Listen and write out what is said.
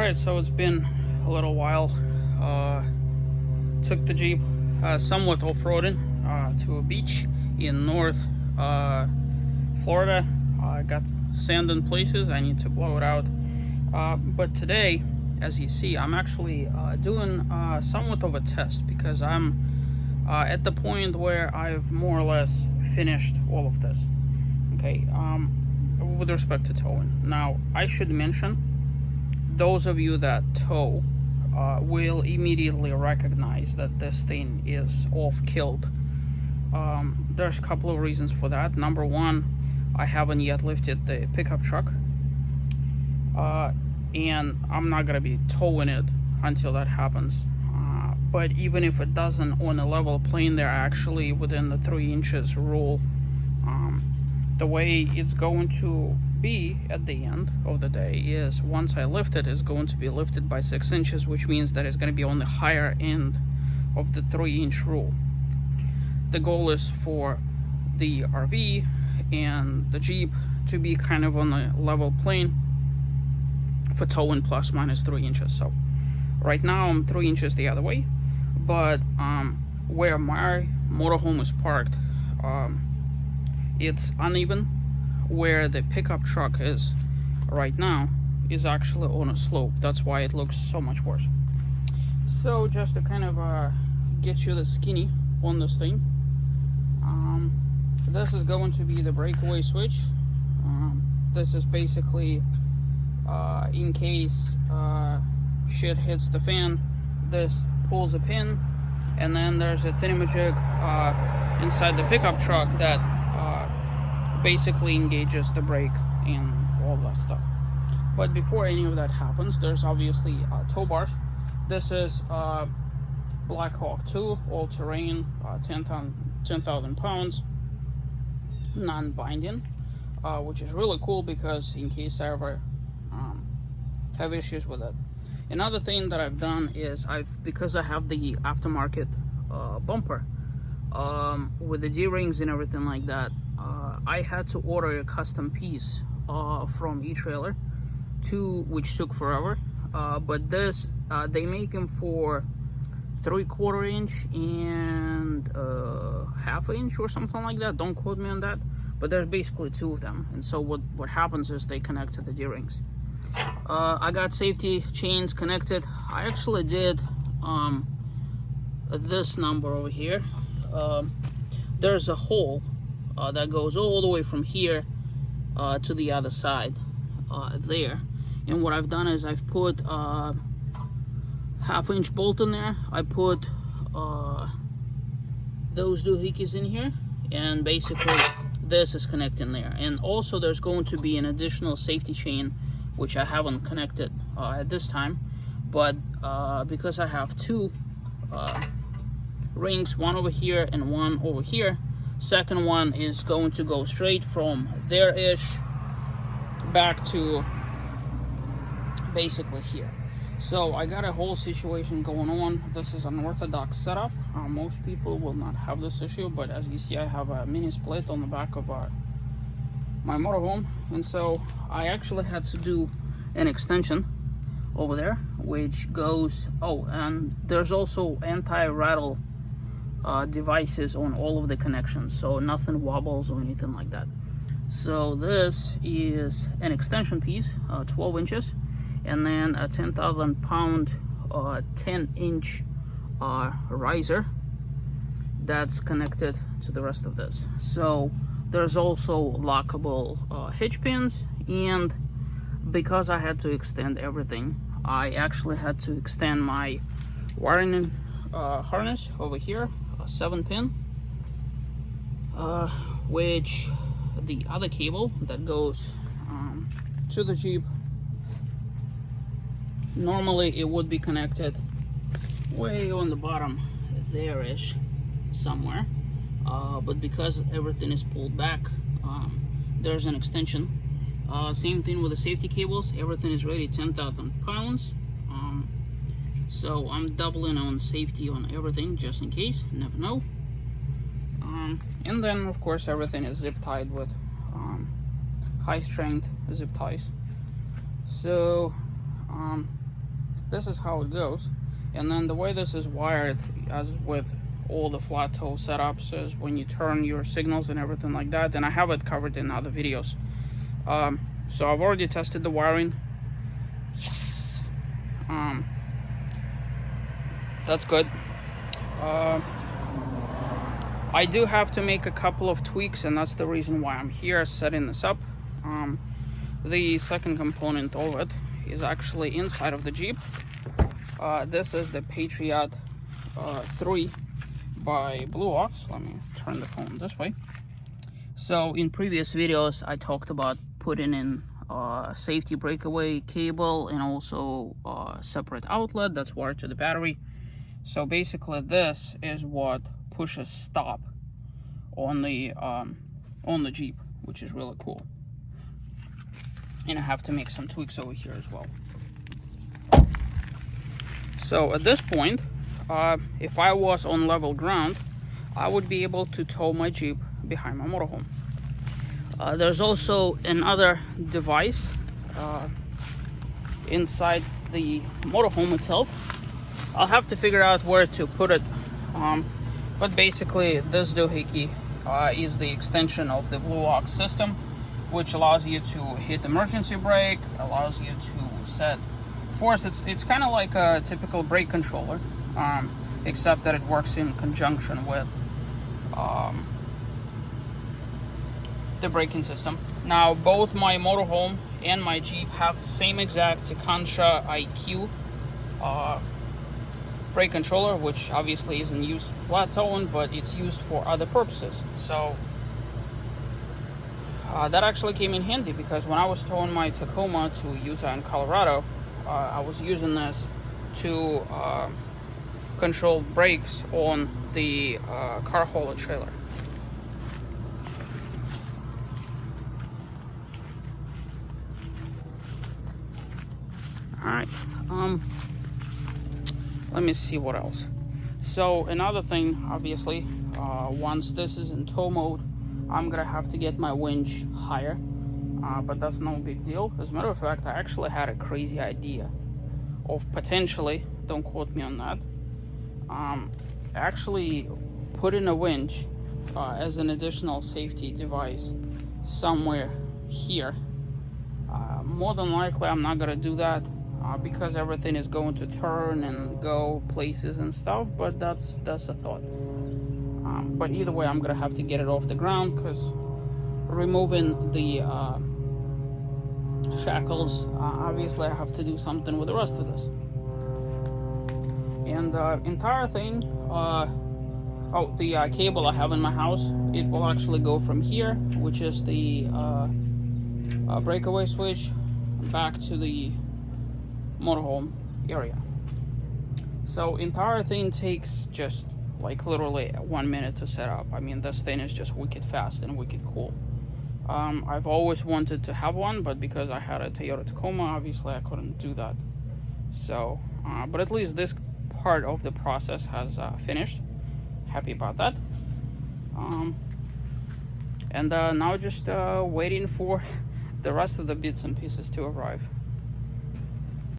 Alright, so it's been a little while. Took the Jeep somewhat off-roading to a beach in North Florida. Got sand in places, I need to blow it out. But today, as you see, I'm actually doing somewhat of a test because I'm at the point where I've more or less finished all of this. Okay, with respect to towing. Now, I should mention, those of you that tow will immediately recognize that this thing is off-killed. There's a couple of reasons for that. Number one, I haven't yet lifted the pickup truck, and I'm not gonna be towing it until that happens. But even if it doesn't on a level plane, they're actually within the 3 inches rule. The way it's going to be at the end of the day is once I lift it, it's going to be lifted by 6 inches, which means that it's going to be on the higher end of the 3-inch rule. The goal is for the RV and the Jeep to be kind of on a level plane for towing plus minus 3 inches. So right now I'm 3 inches the other way, but where my motorhome is parked, it's uneven. Where the pickup truck is right now is actually on a slope. That's why it looks so much worse. So just to kind of get you the skinny on this thing, this is going to be the breakaway switch. This is basically in case shit hits the fan, this pulls a pin, and then there's a thingamajig inside the pickup truck that basically engages the brake and all that stuff. But before any of that happens, there's obviously tow bars. This is Black Hawk 2 all-terrain, 10,000 pounds, non-binding, which is really cool because in case I ever have issues with it. Another thing that I've done is because I have the aftermarket bumper with the D-rings and everything like that, I had to order a custom piece from eTrailer, which took forever. But this, they make them for 3/4 inch and 1/2 inch or something like that. Don't quote me on that. But there's basically 2 of them. And so what happens is they connect to the D-rings. I got safety chains connected. I actually did this number over here. There's a hole that goes all the way from here to the other side there, and what I've done is I've put 1/2 inch bolt in there. I put those doohickeys in here, and basically this is connecting there. And also there's going to be an additional safety chain which I haven't connected at this time, but because I have 2 rings, one over here and one over here, second one is going to go straight from there-ish back to basically here. So I got a whole situation going on. This is an orthodox setup. Most people will not have this issue, but as you see, I have a mini split on the back of my motorhome, and so I actually had to do an extension over there, which goes, and there's also anti-rattle devices on all of the connections, so nothing wobbles or anything like that. So this is an extension piece, 12 inches, and then a 10,000 pound 10-inch riser that's connected to the rest of this. So there's also lockable hitch pins, and because I had to extend everything, I actually had to extend my wiring harness over here, a 7-pin, which the other cable that goes to the Jeep, normally it would be connected way on the bottom there-ish somewhere, but because everything is pulled back, there's an extension. Same thing with the safety cables, everything is rated 10,000 pounds. So I'm doubling on safety on everything just in case, never know. And then of course everything is zip tied with high strength zip ties. So this is how it goes. And then the way this is wired, as with all the flat toe setups, is when you turn your signals and everything like that. And I have it covered in other videos. So I've already tested the wiring. Yes. That's good. I do have to make a couple of tweaks, and that's the reason why I'm here setting this up. The second component of it is actually inside of the Jeep. This is the Patriot 3 by Blue Ox. Let me turn the phone this way. So in previous videos, I talked about putting in safety breakaway cable and also separate outlet that's wired to the battery. So basically, this is what pushes stop on the Jeep, which is really cool. And I have to make some tweaks over here as well. So at this point, if I was on level ground, I would be able to tow my Jeep behind my motorhome. There's also another device inside the motorhome itself. I'll have to figure out where to put it, but basically this doohickey is the extension of the Blue Ox system, which allows you to hit emergency brake, allows you to set force. It's kind of like a typical brake controller, except that it works in conjunction with the braking system. Now, both my motorhome and my Jeep have the same exact Contra IQ brake controller, which obviously isn't used for flat towing, but it's used for other purposes. So that actually came in handy, because when I was towing my Tacoma to Utah and Colorado, I was using this to control brakes on the car hauler trailer. Alright, let me see what else. So another thing, obviously, once this is in tow mode, I'm gonna have to get my winch higher, but that's no big deal. As a matter of fact, I actually had a crazy idea of potentially, don't quote me on that, actually putting a winch as an additional safety device somewhere here. More than likely I'm not gonna do that because everything is going to turn and go places and stuff, but that's a thought. But either way, I'm gonna have to get it off the ground, because removing the shackles, obviously I have to do something with the rest of this. And the entire thing, the cable I have in my house, it will actually go from here, which is the breakaway switch, back to the motorhome area. So entire thing takes just like literally 1 minute to set up. I mean, this thing is just wicked fast and wicked cool. I've always wanted to have one, but because I had a Toyota Tacoma, obviously I couldn't do that. So, but at least this part of the process has finished. Happy about that. And now just waiting for the rest of the bits and pieces to arrive.